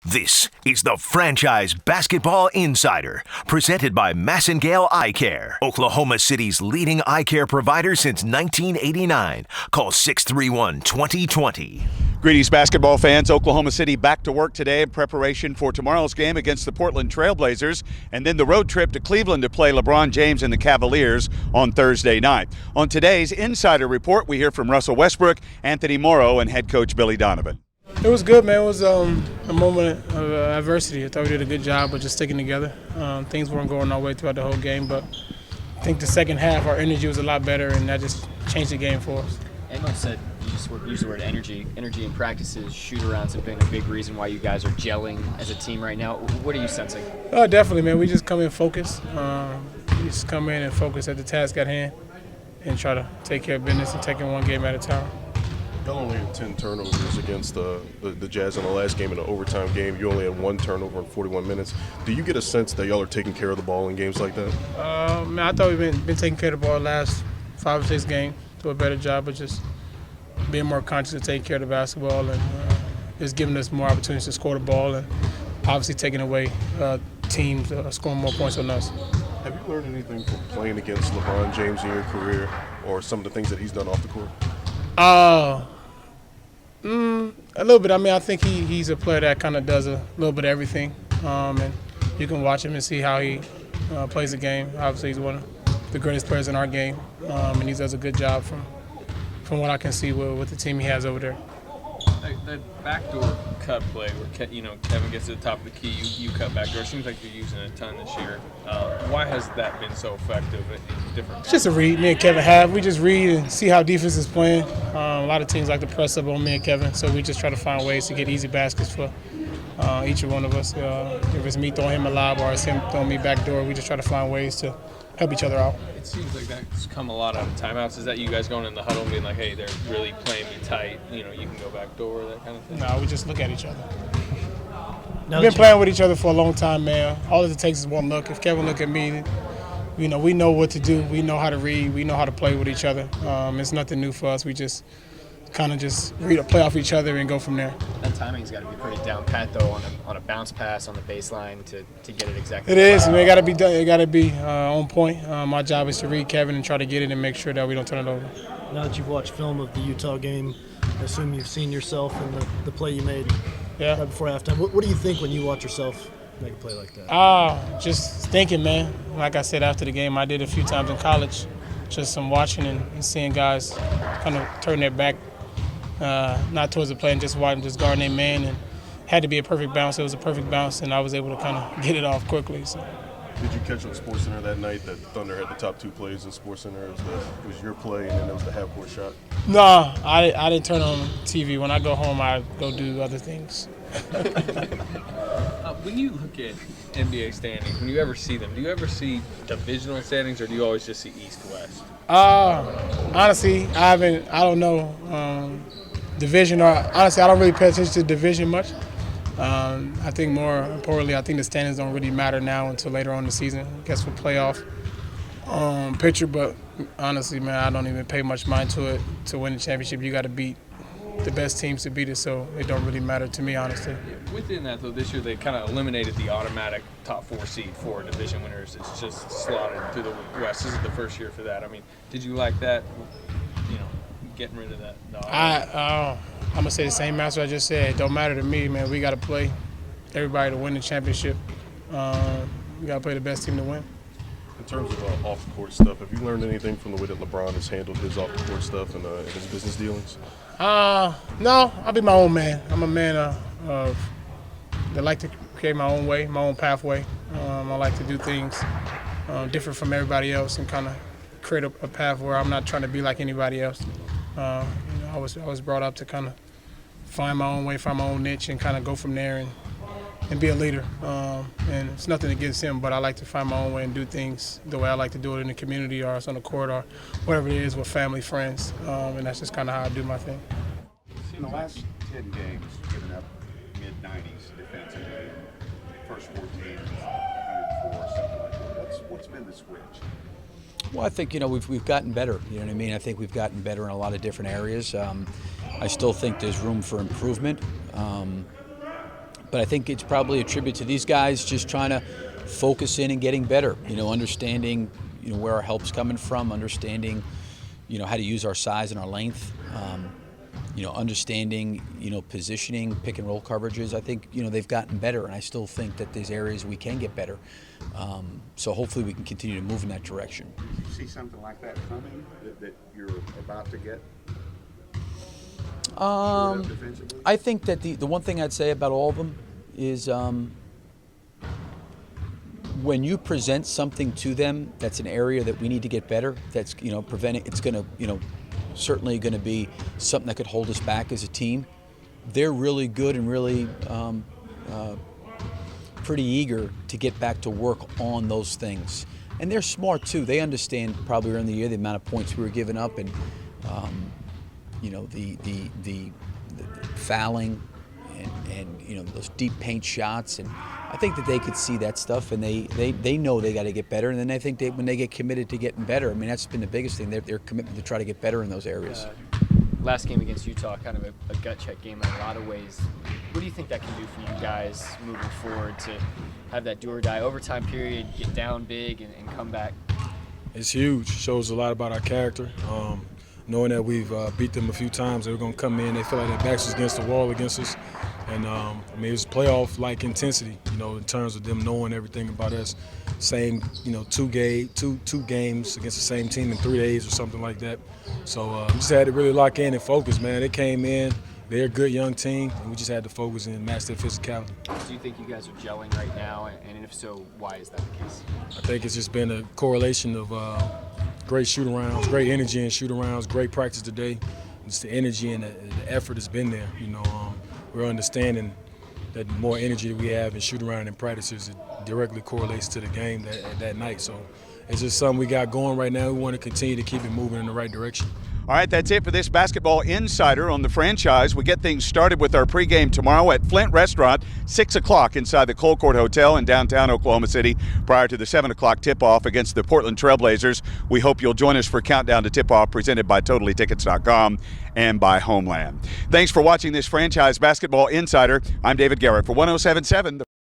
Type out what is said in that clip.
This is the Franchise Basketball Insider, presented by Massengale Eye Care, Oklahoma City's leading eye care provider since 1989. Call 631-2020. Greetings, basketball fans. Oklahoma City back to work today in preparation for tomorrow's game against the Portland Trailblazers, and then the road trip to Cleveland to play LeBron James and the Cavaliers on Thursday night. On today's Insider Report, we hear from Russell Westbrook, Anthony Morrow, and head coach Billy Donovan. It was good, man. It was a moment of adversity. I thought we did a good job of just sticking together. Things weren't going our way throughout the whole game, but I think the second half our energy was a lot better, and that just changed the game for us. Emma said, you just used the word energy. Energy in practices, shoot-arounds have been a big reason why you guys are gelling as a team right now. What are you sensing? Definitely, man. We just come in focused. We just come in and focus at the task at hand and try to take care of business and taking one game at a time. Y'all only had 10 turnovers against the Jazz in the last game. In an overtime game, you only had one turnover in 41 minutes. Do you get a sense that y'all are taking care of the ball in games like that? Man, I thought we've been taking care of the ball the last 5 or 6 games. Do a better job of just being more conscious of taking care of the basketball and just giving us more opportunities to score the ball and obviously taking away teams scoring more points on us. Have you learned anything from playing against LeBron James in your career or some of the things that he's done off the court? A little bit. I mean, I think he's a player that kind of does a little bit of everything, and you can watch him and see how he plays the game. Obviously, he's one of the greatest players in our game, and he does a good job from what I can see with the team he has over there. That backdoor cut play where Kevin gets to the top of the key, you cut backdoor. It seems like you're using it a ton this year. Why has that been so effective in different? It's just a read. Me and Kevin have. We just read and see how defense is playing. A lot of teams like to press up on me and Kevin, so we just try to find ways to get easy baskets for each one of us. If it's me throwing him a lob or it's him throwing me backdoor, we just try to find ways to help each other out. It seems like that's come a lot out of timeouts. Is that you guys going in the huddle and being like, hey, they're really playing me tight, you can go back door, that kind of thing? No, we just look at each other. We've been playing with each other for a long time, man. All it takes is one look. If Kevin look at me, we know what to do. We know how to read. We know how to play with each other. It's nothing new for us. We just kind of just read or play off each other and go from there. That timing's got to be pretty down pat, though, on a bounce pass on the baseline to get it exactly. It is. It got to be done. It got to be on point. My job is to read Kevin and try to get it and make sure that we don't turn it over. Now that you've watched film of the Utah game, I assume you've seen yourself in the play you made right before halftime. What do you think when you watch yourself make a play like that? Just thinking, man. Like I said after the game, I did a few times in college. Just some watching and seeing guys kind of turn their back, not towards the play, and just watching, just guarding their man. And had to be a perfect bounce. It was a perfect bounce, and I was able to kind of get it off quickly. So. Did you catch on SportsCenter that night that Thunder had the top 2 plays in SportsCenter? It was your play, and then there was the half-court shot? No, I didn't turn on TV. When I go home, I go do other things. When you look at NBA standings, when you ever see them, do you ever see divisional standings, or do you always just see East-West? Honestly, I don't know division, or honestly, I don't really pay attention to division much. I think more importantly, I think the standings don't really matter now until later on in the season. I guess for playoff picture, but honestly, man, I don't even pay much mind to it. To win the championship, you got to beat the best teams to beat it, so it don't really matter to me, honestly. Within that, though, this year they kind of eliminated the automatic top 4 seed for division winners. It's just slotted through the West. This is the first year for that. I mean, did you like that, getting rid of that? No, I'm going to say the same answer I just said. It don't matter to me, man. We got to play everybody to win the championship. We got to play the best team to win. In terms of off-the-court stuff, have you learned anything from the way that LeBron has handled his off-the-court stuff and his business dealings? No, I'll be my own man. I'm a man that like to create my own way, my own pathway. I like to do things different from everybody else and kind of create a path where I'm not trying to be like anybody else. I was brought up to kind of find my own way, find my own niche, and kind of go from there and be a leader. And it's nothing against him, but I like to find my own way and do things the way I like to do it in the community or it's on the court or whatever it is with family, friends. And that's just kind of how I do my thing. In the last 10 games, giving up mid-90s defensively, first 14, 104, something like that. What's been the switch? Well, I think, we've gotten better. You know what I mean? I think we've gotten better in a lot of different areas. I still think there's room for improvement. But I think it's probably a tribute to these guys just trying to focus in and getting better. Understanding where our help's coming from, understanding how to use our size and our length. Understanding, positioning, pick and roll coverages. I think, they've gotten better, and I still think that there's areas we can get better. So hopefully we can continue to move in that direction. Do you see something like that coming that you're about to get? I think that the one thing I'd say about all of them is when you present something to them that's an area that we need to get better, that's preventing, it's going to certainly going to be something that could hold us back as a team. They're really good and really pretty eager to get back to work on those things. And they're smart too. They understand probably early in the year the amount of points we were giving up, and the fouling and those deep paint shots. And I think that they could see that stuff, and they know they got to get better. And then I think when they get committed to getting better, I mean, that's been the biggest thing, their commitment to try to get better in those areas. Last game against Utah, kind of a gut check game in a lot of ways. What do you think that can do for you guys moving forward to have that do or die overtime period, get down big and come back? It's huge. Shows a lot about our character. Knowing that we've beat them a few times, they're going to come in, they feel like their backs is against the wall against us. And it was playoff-like intensity, in terms of them knowing everything about us. Same, two games against the same team in 3 days or something like that. So we just had to really lock in and focus, man. They came in, they're a good young team, and we just had to focus and match their physicality. Do you think you guys are gelling right now? And if so, why is that the case? I think it's just been a correlation of great shoot-arounds, great energy in shoot-arounds, great practice today. Just the energy and the effort has been there. We're understanding that the more energy that we have in shoot-around and practices, it directly correlates to the game that night. So it's just something we got going right now. We want to continue to keep it moving in the right direction. All right, that's it for this Basketball Insider on the Franchise. We get things started with our pregame tomorrow at Flint Restaurant, 6 o'clock inside the Colcourt Hotel in downtown Oklahoma City, prior to the 7 o'clock tip-off against the Portland Trailblazers. We hope you'll join us for Countdown to Tip-Off, presented by TotallyTickets.com and by Homeland. Thanks for watching this Franchise Basketball Insider. I'm David Garrett for 107.7.